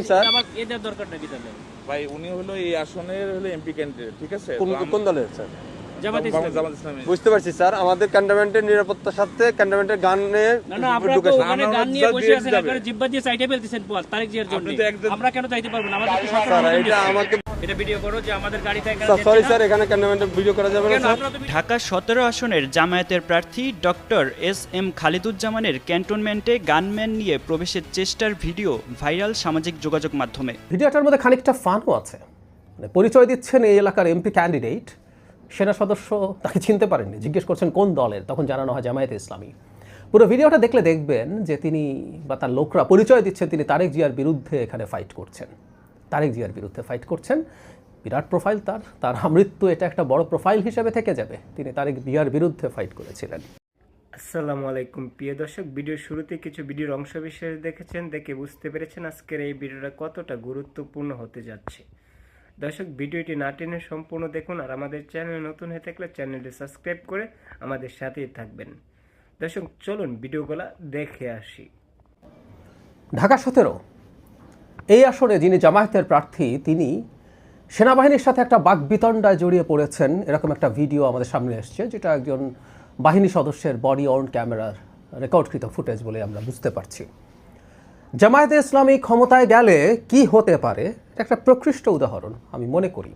Sir আবার এদের দরকারটা কি তাহলে? ভাই উনি হলো এই আসনের হলো এমপি ক্যান্ডিডেট, ঠিক আছে? কোন দলের স্যার? জামাত ইসলামী। জামাত ইসলামী। বুঝতে পারছি স্যার, আমাদের ক্যান্টনমেন্টের নিরাপত্তার সাথে ক্যান্টনমেন্টের গানে না না, আপনারা তো ওখানে গান নিয়ে বসে আছেন, আপনারা জিব্বা দিয়ে সাইডে ফেলতেছেন তারেক জিয়ার জন্য। আমরা কেন চাইতে পারবো না? আমাদের তো সরকার স্যার এটা আমাকে এটা ভিডিও করো যে আমাদের গাড়িতে এখানে সরি স্যার, এখানে ক্যান্টনমেন্টের ভিডিও করা যাবে না স্যার। ঢাকা ১৭ আসনের জামায়াতের প্রার্থী ডক্টর এস.এম. খালিদুজ্জামানের ক্যান্টনমেন্টে গানম্যান নিয়ে প্রবেশের চেষ্টার ভিডিও ভাইরাল সামাজিক যোগাযোগ মাধ্যমে। ভিডিওটার মধ্যে খানিকটা ফানও আছে। মানে পরিচয় দিচ্ছেন এই এলাকার এমপি ক্যান্ডিডেট, সেনা সদস্য তাকে চিনতে পারেননি, জিজ্ঞেস করছেন কোন দলের, তখন জানানো হয় জামায়াতে ইসলামী। পুরো ভিডিওটা দেখলে দেখবেন যে তিনি বা তার লোকরা পরিচয় দিচ্ছেন তিনি তারেক জিয়ার বিরুদ্ধে এখানে ফাইট করছেন, তারেক জিয়ার বিরুদ্ধে ফাইট করছেন। বিরাট প্রোফাইল তার আমৃত্যু এটা একটা বড় প্রোফাইল হিসেবে থেকে যাবে, তিনি তারেক জিয়ার বিরুদ্ধে ফাইট করেছিলেন। আসসালামু আলাইকুম প্রিয় দর্শক, ভিডিওর শুরুতে কিছু ভিডিওর অংশ বিশেষ দেখেছেন, দেখে বুঝতে পেরেছেন আজকের এই ভিডিওটা কতটা গুরুত্বপূর্ণ হতে যাচ্ছে। দর্শক ভিডিওটি না টেনে সম্পূর্ণ দেখুন, আর আমাদের চ্যানেল নতুন হয়ে থাকলে চ্যানেলটি সাবস্ক্রাইব করে আমাদের সাথেই থাকবেন। দর্শক চলুন ভিডিওগুলো দেখে আসি। ঢাকা ১৭ এই আসনে যিনি জামায়াতের প্রার্থী, তিনি সেনাবাহিনীর সাথে একটা বাকবিতণ্ডায় জড়িয়ে পড়েছেন, এরকম একটা ভিডিও আমাদের সামনে এসছে, যেটা একজন বাহিনী সদস্যের বডি অন ক্যামেরার রেকর্ডকৃত ফুটেজ বলে আমরা বুঝতে পারছি। জামায়াতে ইসলামী ক্ষমতায় গেলে কি হতে পারে এটা একটা প্রকৃষ্ট উদাহরণ আমি মনে করি।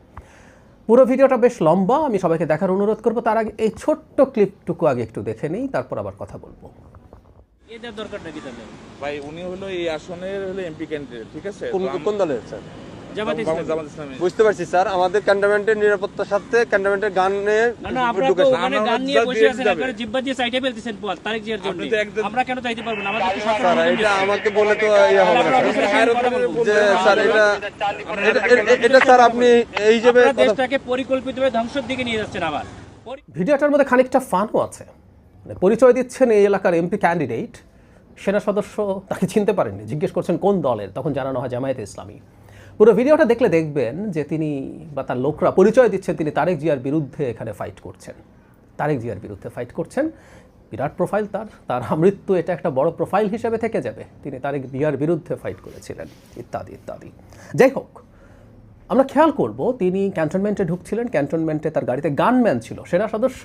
পুরো ভিডিওটা বেশ লম্বা, আমি সবাইকে দেখার অনুরোধ করব। তার আগে এই ছোট্ট ক্লিপটুকু আগে একটু দেখে নেই, তারপর আবার কথা বলবো। এদের দরকারটা কি তাহলে? ভাই উনি হলো এই আসনের হলো এমপি ক্যান্ডিডেট, ঠিক আছে? কোন দলের স্যার? জামাত ইসলামী। জামাত ইসলামী। বুঝতে পারছি স্যার, আমাদের ক্যান্টনমেন্টের নিরাপত্তার সাথে ক্যান্টনমেন্টের গানে না না, আপনারা তো ওখানে গান নিয়ে বসে আছেন, আপনারা জিব্বা দিয়ে সাইডে ফেলতেছেন তারেক জিয়ার জন্য। আমরা কেন চাইতে পারবো না? আমাদের তো সরকার স্যার এটা আমাকে বলে তো ইয়ে হবে না যে স্যার এটা স্যার আপনি এই হিসেবে দেশটাকে পরিকল্পিতভাবে ধ্বংসের দিকে নিয়ে যাচ্ছেন। আবার ভিডিওটার মধ্যে খানিকটা ফানও আছে। মানে পরিচয় দিচ্ছেন এই এলাকার এমপি ক্যান্ডিডেট, সেনা সদস্য তাকে চিনতে পারেননি, জিজ্ঞেস করছেন কোন দলের, তখন জানানো হয় জামায়াতে ইসলামী। পুরো ভিডিওটা দেখলে দেখবেন যে তিনি বা তার লোকরা পরিচয় দিচ্ছেন তিনি তারেক জিয়ার বিরুদ্ধে এখানে ফাইট করছেন, তারেক জিয়ার বিরুদ্ধে ফাইট করছেন। বিরাট প্রোফাইল তার আমৃত্যু এটা একটা বড় প্রোফাইল হিসেবে থেকে যাবে, তিনি তারেক জিয়ার বিরুদ্ধে ফাইট করেছিলেন, ইত্যাদি ইত্যাদি। যাই হোক, আমরা খেয়াল করব তিনি ক্যান্টনমেন্টে ঢুকছিলেন, ক্যান্টনমেন্টে তার গাড়িতে গানম্যান ছিল, সেনা সদস্য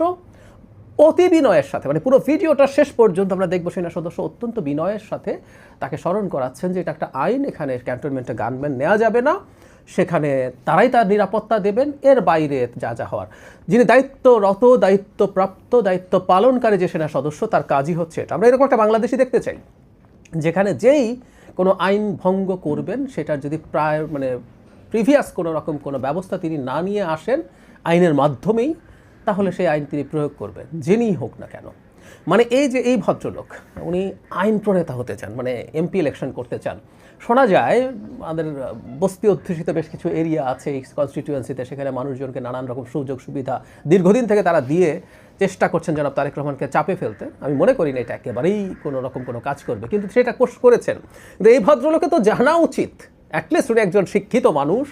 অতি বিনয়ের সাথে, মানে পুরো ভিডিওটা শেষ পর্যন্ত আমরা দেখব সেনা সদস্য অত্যন্ত বিনয়ের সাথে তাকে স্মরণ করাচ্ছেন যে এটা একটা আইন, এখানে ক্যান্টনমেন্টে গানম্যান নেওয়া যাবে না, সেখানে তারাই তার নিরাপত্তা দেবেন, এর বাইরে যা যা হওয়ার। যিনি দায়িত্বরত, দায়িত্বপ্রাপ্ত, দায়িত্ব পালনকারী যে সেনা সদস্য, তার কাজই হচ্ছে এটা। আমরা এরকম একটা বাংলাদেশি দেখতে চাই যেখানে যেই কোনো আইন ভঙ্গ করবেন সেটার যদি প্রিভিয়াস কোনো রকম কোনো ব্যবস্থা তিনি না নিয়ে আসেন আইনের মাধ্যমেই, তাহলে সেই আইন তিনি প্রয়োগ করবেন, যিনিই হোক না কেন। মানে এই যে এই ভদ্রলোক, উনি আইন প্রণেতা হতে চান, মানে এমপি ইলেকশন করতে চান। শোনা যায় আমাদের বস্তি অধ্যুষিত বেশ কিছু এরিয়া আছে এই কনস্টিটিউয়েন্সিতে, সেখানে মানুষজনকে নানান রকম সুযোগ সুবিধা দীর্ঘদিন থেকে তারা দিয়ে চেষ্টা করছেন জনাব তারেক রহমানকে চাপে ফেলতে। আমি মনে করি না এটা একেবারেই কোনো রকম কোনো কাজ করবে, কিন্তু সেটা করেছেন। কিন্তু এই ভদ্রলোকে তো জানা উচিত, অ্যাটলিস্ট উনি একজন শিক্ষিত মানুষ।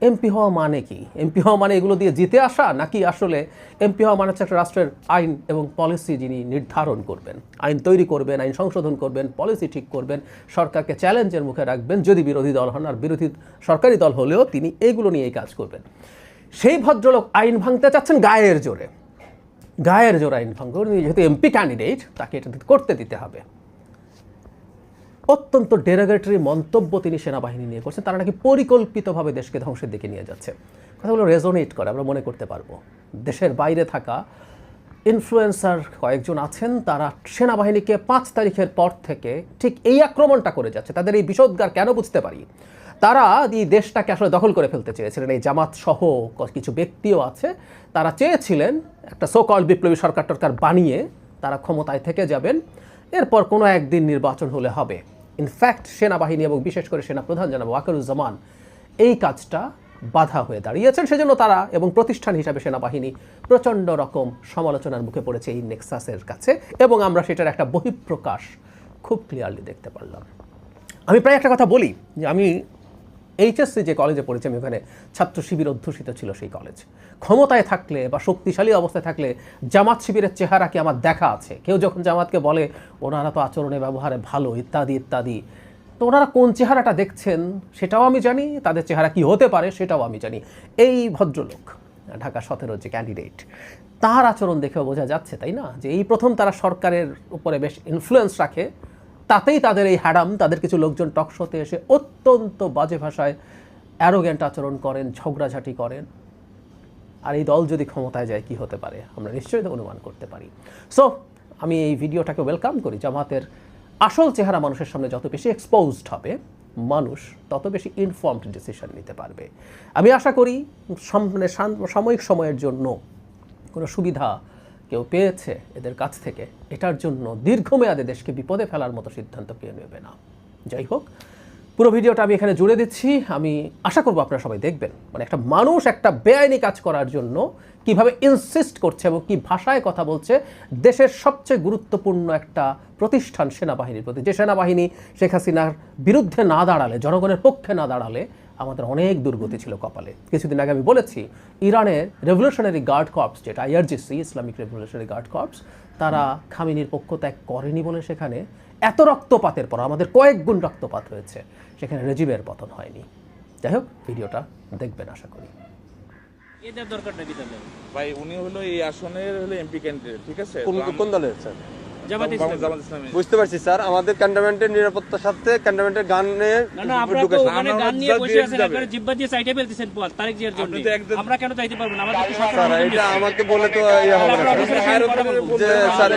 এমপি হওয়া মানে কি? এমপি হওয়া মানে এগুলো দিয়ে জিতে আসা, নাকি আসলে এমপি হওয়া মানে হচ্ছে একটা রাষ্ট্রের আইন এবং পলিসি যিনি নির্ধারণ করবেন, আইন তৈরি করবেন, আইন সংশোধন করবেন, পলিসি ঠিক করবেন, সরকারকে চ্যালেঞ্জের মুখে রাখবেন যদি বিরোধী দল হন, আর বিরোধী সরকারি দল হলেও তিনি এইগুলো নিয়েই কাজ করবেন। সেই ভদ্রলোক আইন ভাঙতে চাচ্ছেন গায়ের জোরে, গায়ের জোরে আইন ভাঙতে, যেহেতু এমপি ক্যান্ডিডেট তাকে এটা করতে দিতে হবে। অত্যন্ত ডেরোগেটরি মন্তব্য তিনি সেনাবাহিনী নিয়ে করছেন, তারা নাকি পরিকল্পিতভাবে দেশকে ধ্বংসের দিকে নিয়ে যাচ্ছে। কথাগুলো রেজোনেট করে, আমরা মনে করতে পারবো। দেশের বাইরে থাকা ইনফ্লুয়েন্সার কয়েকজন আছেন, তারা সেনাবাহিনীকে 5 তারিখের পর থেকে ঠিক এই আক্রমণটা করে যাচ্ছে। তাদের এই বিষোদ্গার কেন বুঝতে পারি, তারা এই দেশটাকে আসলে দখল করে ফেলতে চেয়েছিলেন। এই জামাত সহ কিছু ব্যক্তিও আছে, তারা চেয়েছিলেন একটা সোকল বিপ্লবী সরকার টরকার বানিয়ে তারা ক্ষমতায় থেকে যাবেন, এরপর কোনো একদিন নির্বাচন হলে হবে। ইনফ্যাক্ট সেনাবাহিনী এবং বিশেষ করে সেনাপ্রধান জনাব ওয়াকারুজ্জামান এই কাজটা বাধা হয়ে দাঁড়িয়েছেন। সেজন্য তারা এবং প্রতিষ্ঠান হিসাবে সেনাবাহিনী প্রচণ্ড রকম সমালোচনার মুখে পড়েছে এই নেক্সাসের কাছে, এবং আমরা সেটার একটা বহিঃপ্রকাশ খুব ক্লিয়ারলি দেখতে পারলাম। আমি প্রায় একটা কথা বলি যে আমি এইচএসসি যে কলেজে পড়েছি, আমি ওখানে ছাত্র শিবির অধ্যুষিত ছিল সেই কলেজ। ক্ষমতায় থাকলে বা শক্তিশালী অবস্থায় থাকলে জামাত শিবিরের চেহারা কি আমার দেখা আছে? কেউ যখন জামাতকে বলে ওনারা তো আচরণে ব্যবহারে ভালো ইত্যাদি ইত্যাদি, তো ওনারা কোন চেহারাটা দেখছেন সেটাও আমি জানি, তাদের চেহারা কি হতে পারে সেটাও আমি জানি। এই ভদ্রলোক ঢাকা 17 যে ক্যান্ডিডেট, তার আচরণ দেখেও বোঝা যাচ্ছে, তাই না, যে এই প্রথম তারা সরকারের উপরে বেশ ইনফ্লুয়েন্স রাখে, তাতেই তাদের এই হ্যাডাম। তাদের কিছু লোকজন টকশোতে এসে অত্যন্ত বাজে ভাষায় অ্যারোগ্যান্ট আচরণ করেন, ঝগড়াঝাটি করেন। আর এই দল যদি ক্ষমতায় যায় কি হতে পারে আমরা নিশ্চয়ই অনুমান করতে পারি। সো আমি এই ভিডিওটাকে ওয়েলকাম করি। জামাতের আসল চেহারা মানুষের সামনে যত বেশি এক্সপোজড হবে, মানুষ তত বেশি ইনফর্মড ডিসিশন নিতে পারবে। আমি আশা করি সাময়িক সময়ের জন্য কোনো সুবিধা কেউ পেয়েছে এদের কাছ থেকে, এটার জন্য দীর্ঘমেয়াদে দেশকে বিপদে ফেলার মতো সিদ্ধান্ত কেউ নেবে না। যাই হোক, পুরো ভিডিওটা আমি এখানে জুড়ে দিচ্ছি। আমি আশা করব আপনারা সবাই দেখবেন, মানে একটা মানুষ একটা বেআইনি কাজ করার জন্য কিভাবে ইনসিস্ট করছে এবং কি ভাষায় কথা বলছে দেশের সবচেয়ে গুরুত্বপূর্ণ একটা প্রতিষ্ঠান সেনাবাহিনীর প্রতি। যে সেনাবাহিনী শেখ হাসিনার বিরুদ্ধে না দাঁড়ালে, জনগণের পক্ষে না দাঁড়ালে আমাদের অনেক দুর্গতি ছিল কপালে। কিছুদিন আগে আমি বলেছি, ইরানের রেভলিউশনারি গার্ড কর্পস, যেটা IRGC, Islamic revolutionary guard corps, তারা খামেনির পক্ষ ত্যাগ করেনি বলে সেখানে এত রক্তপাতের পর, আমাদের কয়েক গুণ রক্তপাত হয়েছে, সেখানে রেজিমের পতন হয়নি। যাই হোক, ভিডিওটা দেখবেন আশা করি। এদের দরকারটা কি তাহলে? ভাই উনি হলো এই আসনের হলো এমপি ক্যান্ডিডেট, ঠিক আছে? কোন দলের স্যার? জামাত ইসলামী। জামাত ইসলামী। বুঝতে পারছি স্যার, আমাদের ক্যান্টনমেন্টের নিরাপত্তার সাথে ক্যান্টনমেন্টের গানে না আপনারা তো ওখানে গান নিয়ে বসে আছেন, একবারে জিব্বা দিয়ে সাইডে ফেলতেছেন পথ তারেক জিয়ার জন্য। আমরা কেন চাইতে পারবো না? আমাদের স্যার এটা আমাকে বলে তো ইয়ে হবে না যে স্যার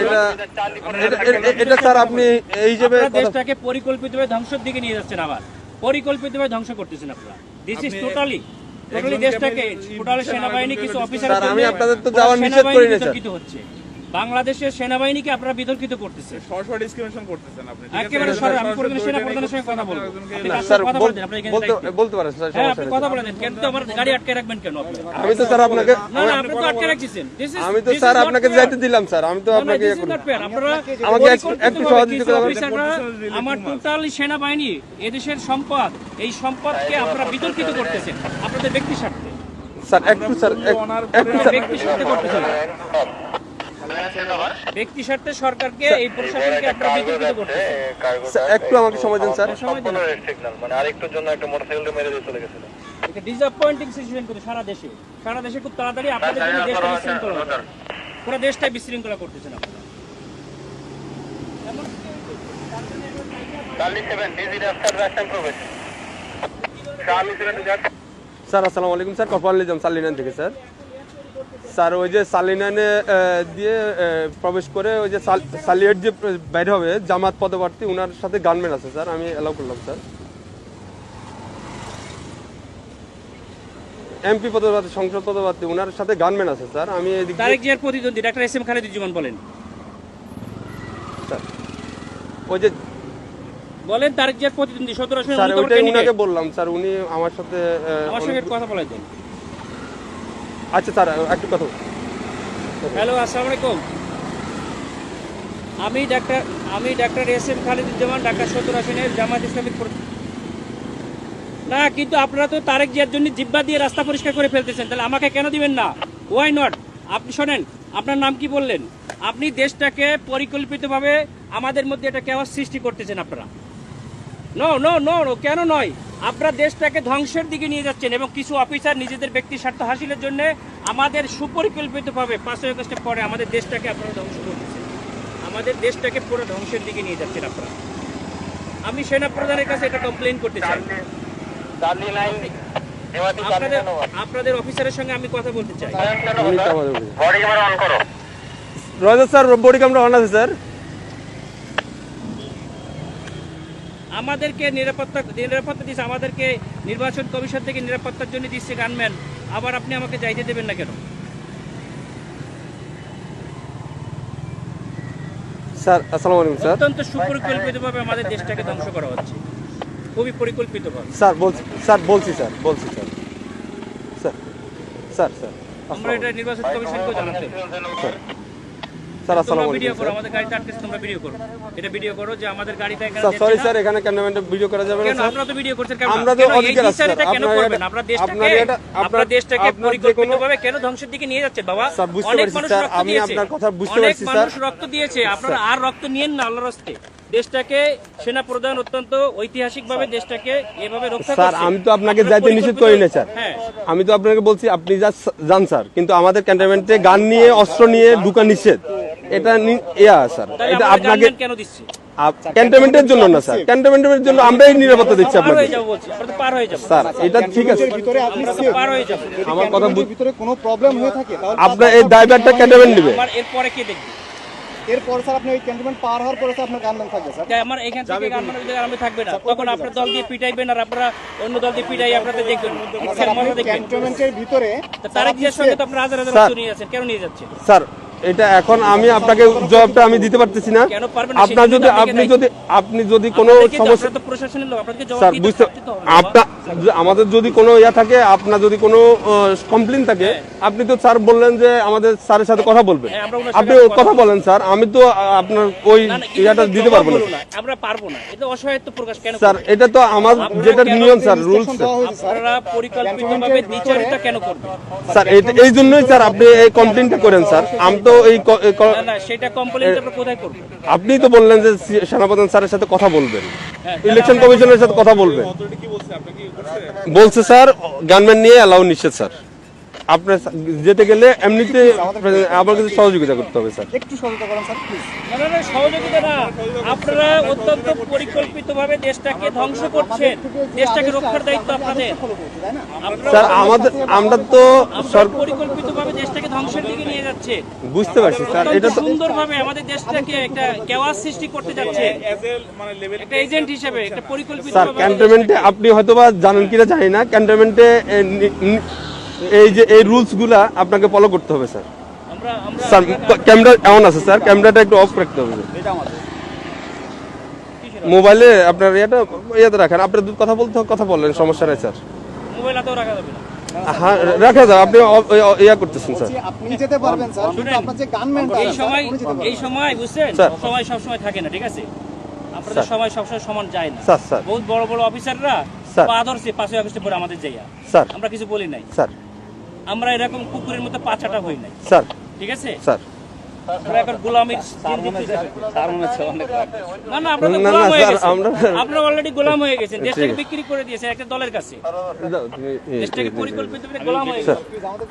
এটা স্যার আপনি এই যে দেশটাকে পরিকল্পিতভাবে ধ্বংসের দিকে নিয়ে যাচ্ছেন, আবার পরিকল্পিতভাবে ধ্বংস করতেছেন আপনারা। দিস ইজ টোটালি দেশটাকে টোটালি সেনাবাহিনী কিছু অফিসার, স্যার আমি আপনাদের তো যাওয়ার নিষেধ করি না স্যার। হচ্ছে বাংলাদেশের সেনাবাহিনীকে আপনারা বিতর্কিত করতেছেন, সরাসরি ডিসক্রিমিনেশন করতেছেন আপনি। একেবারে সরাসরি। আমি কোন সেনা প্রধানের সঙ্গে কথা বলবো, স্যার বলতে পারেন স্যার, হ্যাঁ আপনি কথা বলেন। কেন তো আমার গাড়ি আটকে রাখবেন কেন আপনি? আমি তো স্যার আপনাকে, না আপনি তো আটকে রাখছেন। আমি তো স্যার আপনাকে যাইতে দিলাম স্যার, আমি তো আপনাকে আপনারা আমাকে একটু সহযোগিতা করবেন। আমার টোটালি সেনাবাহিনী এদেশের সম্পদ, এই সম্পদকে আপনারা বিতর্কিত করতেছেন আপনাদের ব্যক্তি স্বার্থে। স্যার একটু স্যার ব্যক্তি স্বার্থে করতেছেন, ব্যক্তি স্বার্থে সরকারকে, এই প্রশাসনকে আপনারা বিতর্কিত করতেছেন। একটু আমাকে সময় দিন স্যার। মানে আরেকটুর জন্য একটা মোটরসাইকেল মেরে দিয়ে চলে গেছিল। এটা ডিসঅ্যাপয়েন্টিং সিচুয়েশন করে সারা দেশে খুব তাড়াতাড়ি আপনাদের জন্য দেশটা বিশৃঙ্খলা হবে। পুরো দেশটাই বিশৃঙ্খলা করতেছেন আপনারা। স্যার আসসালামু আলাইকুম স্যার, কপাল নিজাম সালিনান থেকে স্যার। স্যার ওই যে সালিনানে দিয়ে প্রবেশ করে ওই যে সালিয়েট যে বাইরে হবে জামাত পদপ্রার্থী, ওনার সাথে গানম্যান আছে স্যার, আমি অ্যালাউ করলাম স্যার। এমপি পদপ্রার্থী, সংসদ পদপ্রার্থী, ওনার সাথে গানম্যান আছে স্যার। আমি এদিকে তারেক জিয়ার প্রতিদ্বন্দ্বী ডাক্তার এস এম খালিদুজ্জামান বলেন স্যার, ওই যে বলেন তারেক জিয়ার প্রতিদ্বন্দ্বী 17 আসনে স্যার ওইটাই উনাকে বললাম স্যার, উনি আমার সাথে আমার সঙ্গে কথা বলে দেন। আচ্ছা স্যার একটু কথা। হ্যালো, আসসালামু আলাইকুম। আমি doctor S M Khaliduzzaman, Dhaka 17 আসনের জামাত ইসলামিক। না কিন্তু আপনারা তো তারেক জিয়ার জন্য জিব্বা দিয়ে রাস্তা পরিষ্কার করে ফেলতেছেন, তাহলে আমাকে কেন দিবেন না? Why not? আপনি শোনেন, আপনার নাম কি বললেন? আপনি দেশটাকে পরিকল্পিতভাবে আমাদের মধ্যে এটা কেওয়াস সৃষ্টি করতেছেন আপনারা। নো নো নো নো, কেন নয়? আপনারা দেশটাকে ধ্বংসের দিকে নিয়ে যাচ্ছেন এবং কিছু অফিসার নিজেদের ব্যক্তি স্বার্থ হাসিলের জন্য আমাদের সুপরিকল্পিতভাবে 5 আগস্টের পরে আমাদের দেশটাকে আপনারা ধ্বংস করতেছেন, আমাদের দেশটাকে পুরো ধ্বংসের দিকে নিয়ে যাচ্ছেন আপনারা। আমি সেনা প্রধানের কাছে এটা কমপ্লেইন করতে চাই। আপনাদের অফিসারের সঙ্গে আমি কথা বলতে চাই। রয়েছে স্যার, বডি ক্যামেরা অন আছে স্যার। আমাদেরকে নিরাপত্তা দিচ্ছে, আমাদেরকে নির্বাচন কমিশন থেকে নিরাপত্তার জন্য দিচ্ছে গানম্যান, আবার আপনি আমাকে যাইতে দেবেন না কেন? স্যার আসসালামু আলাইকুম স্যার। অত্যন্ত সুপরিকল্পিতভাবে আমাদের দেশটাকে ধ্বংস করা হচ্ছে, খুবই পরিকল্পিতভাবে। স্যার বলছি স্যার। স্যার আমরা এটা নির্বাচন কমিশনকে জানাতে। স্যার আসসালামু তোমরা ভিডিও আলাইকুম করো, আমাদের গাড়িতে আটকেছে, তোমরা ভিডিও করো, এটা ভিডিও করো যে আমাদের গাড়িটা এখানে স্যার যাচ্ছে সরি না। স্যার এখানে ক্যান্টনমেন্টে ভিডিও করা যাবে না কেন স্যার আপনারা তো ভিডিও করছেন কেন? আমরা তো কেন এই অধিকার আছে, বিচার এটা স্যার। কেন আপনার করবেন? এটা- আপনারা আপনার এটা- আপনারা দেশটাকে আপনার যে কোনো- পরিকল্পিতভাবে কেন ধ্বংসের দিকে নিয়ে যাচ্ছেন বাবা? স্যার, বুঝতে অনেক পারছি, মানুষ স্যার। রক্ত আমি দিয়েছে, আপনার কথা বুঝতে অনেক পারছি, স্যার। মানুষ রক্ত দিয়েছে, আপনারা আর রক্ত নিয়েন না আল্লাহর রাস্তে। দেশটাকে সেনা প্রধান অত্যন্ত ঐতিহাসিকভাবে দেশটাকে এভাবে রক্ষা স্যার করছে। আমি তো আপনাকে আপনারা যাইতে নিষেধ করি না স্যার হ্যাঁ। আমি তো আপনাকে বলছি আপনি যান স্যার, কিন্তু আমাদের ক্যান্টনমেন্টে গান নিয়ে অস্ত্র নিয়ে ঢুকা নিষেধ, এটা স্যার তাহলে এটা আমাদের আপনাকে গানম্যান কেন দিচ্ছে? ক্যান্টনমেন্টের জন্য না স্যার, ক্যান্টনমেন্টের জন্য আমরাই নিরাপত্তা দিচ্ছি পার আপনাকে হয়ে যাবো বলছি, আমরা তো পার হয়ে যাবো, স্যার, এটা ঠিক আছে ভিতরে আপনি আমরা তো পার হয়ে যাবো। আমার কথা ভিতরে কোনো প্রবলেম হয়ে থাকে তাহলে আপনার এই দায়ভারটা ক্যান্টনমেন্ট নেবে আমার এরপরে কে দেখবে? এরপর স্যার আপনি ওই ক্যান্টনমেন্ট পার হওয়ার পরে স্যার আপনার গানম্যান থাকবে স্যার। তাই আমার এখান থেকে গানম্যানের ভিতরে আমি থাকবে না, তখন আপনার দল দিয়ে পিটাইবেন আর আপনারা অন্য দল দিয়ে পিটাই আপনাদের দেখবেন, স্যার আপনি মজা দেখবেন। ক্যান্টনমেন্টের ভিতরে তা তারেক জিয়ার সঙ্গে তো আপনারা হাজার হাজার স্যার। রক্ত নিয়ে যাচ্ছেন, কেন নিয়ে যাচ্ছেন? স্যার এটা এখন আমি আপনাকে জবাবটা আমি দিতে পারতেছি না কেন পারবেন না? আপনার সেটা যদি তো আপনাকে আপনি যদি কোনো আপনাদেরকে তো- সমস্যা আপনারা তো প্রশাসনের লোক, আপনাদেরকে জবাব স্যার দিতে বুঝতে তো হবে। আপনার আমাদের যদি কোনো ইয়া থাকে, আপনার যদি কোনো কমপ্লেন থাকে, আপনি তো স্যার বললেন যে আমাদের স্যারের সাথে কথা বলবেন, হ্যাঁ, আমরা ওনার আপনি সাথে কথা কথা বলেন স্যার, আমি তো আপনার ওই না, না, ইয়াটা এটা দিতে জবাব পারবো না বলো না, আমরা পারবো না, এটা অসহায়ত্ব প্রকাশ কেন স্যার, করবেন? এটা তো আমার যেটা কেন নিয়ম স্যার, রুলস দেওয়া হয়েছে স্যার। আপনারা পরিকল্পিতভাবে দ্বিচারিতা কেন করবেন? স্যার এই জন্যই স্যার আপনি এই কমপ্লেনটা করেন স্যার। আমি তো না না, সেটা কমপ্লেইন আমরা কোথায় করব? আপনি তো বললেন যে সেনাপ্রধান স্যারের সাথে কথা বলবেন, হ্যাঁ, ইলেকশন কমিশনের সাথে কথা বলবেন, বলছে স্যার গানম্যান নিয়ে অ্যালাউ নিষেধ স্যার। আপনার যেতে গেলে এমনিতে আমার কাছে সহযোগিতা করতে হবে স্যার। একটু সতর্ক করেন স্যার প্লিজ। না না না, সহযোগিতা না, আপনারা অত্যন্ত পরিকল্পিতভাবে দেশটাকে ধ্বংস করছেন, দেশটাকে রক্ষার দায়িত্ব আপনাদের। আপনারা স্যার আমরা তো আপনারা পরিকল্পিতভাবে দেশটাকে ধ্বংসের দিকে নিয়ে যাচ্ছে, বুঝতে পারছি স্যার, এটা তো সুন্দরভাবে আমাদের দেশটাকে একটা কেওয়াস সৃষ্টি করতে যাচ্ছে, একটা এজেন্ট হিসেবে একটা স্যার পরিকল্পিতভাবে। ক্যান্টনমেন্টে আপনি হয়তোবা জানেন কিনা জানি না, ক্যান্টনমেন্টে এই যে এই রুলস গুলা আপনাকে ফলো করতে হবে স্যার। আমরা আমরা স্যার ক্যামেরা এমন আছে স্যার, ক্যামেরাটা একটু অফ রাখতে হবে মোবাইলে আপনার ইয়াতে রাখেন, আপনার কথা বলতে কথা বললেন, সমস্যা নাই স্যার। মোবাইল হাতেও রাখা যাবে না। হ্যাঁ রাখা যাবে, আপনি ইয়া করতেছেন স্যার। আপনি যেতে পারবেন স্যার, কিন্তু আপনার যে গানম্যানটা এই সময় বুঝছেন, স্যার। সময় সব সময় থাকে না, ঠিক আছে? আপনাদের সময় সবসময় সমান যায় না। স্যার বহুত বড় বড় অফিসাররা স্যার। পা ধরছে 5ই আগস্টের পরে আমাদের যাইয়া, স্যার আমরা কিছু বলি নাই, স্যার আমরা এরকম কুকুরের মতো পাছাটা হই নাই, স্যার ঠিক আছে? স্যার আমরা এখন গোলামির না না, আমরা তো না, গোলাম না, হয়ে স্যার, গেছি, আমরা- আমরা অলরেডি গোলাম হয়ে গেছেন, দেশটাকে ঠিক আছে। বিক্রি করে দিয়েছে একটা দলের কাছে, দাও, তুমি- দেশটাকে পরিকল্পিতভাবে গোলাম হয়ে গেছে।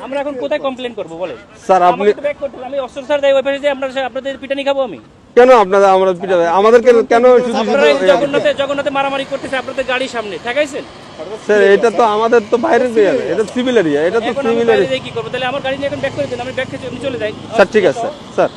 আমরা এখন কোথায় কমপ্লেন করবো বলেন? স্যার আপনি আমাকে তো ব্যাক করতে হবে, আমি অস্ত্র স্যার দেয় ওই পাশে যে আমরা আপনাদের পিটানি খাবো আমি? কেন আপনারা আমরা পিটাবে আমাদেরকে কেন শুধু আপনারা এই শুধু জগন্নাথে মারামারি করতেছে আপনাদের গাড়ির সামনে ঠেকাইছেন। স্যার এটা তো আমাদের তো বাইরের এরিয়া, এটা সিভিল এরিয়া, এটা তো এখন আমি সিভিল বাইরে এরিয়া। যাই কি করবো? তাহলে আমার গাড়ি নিয়ে এখন ব্যাক করে দিন, আমি ব্যাক খেয়ে আমি চলে যাই। স্যার ঠিক আছে স্যার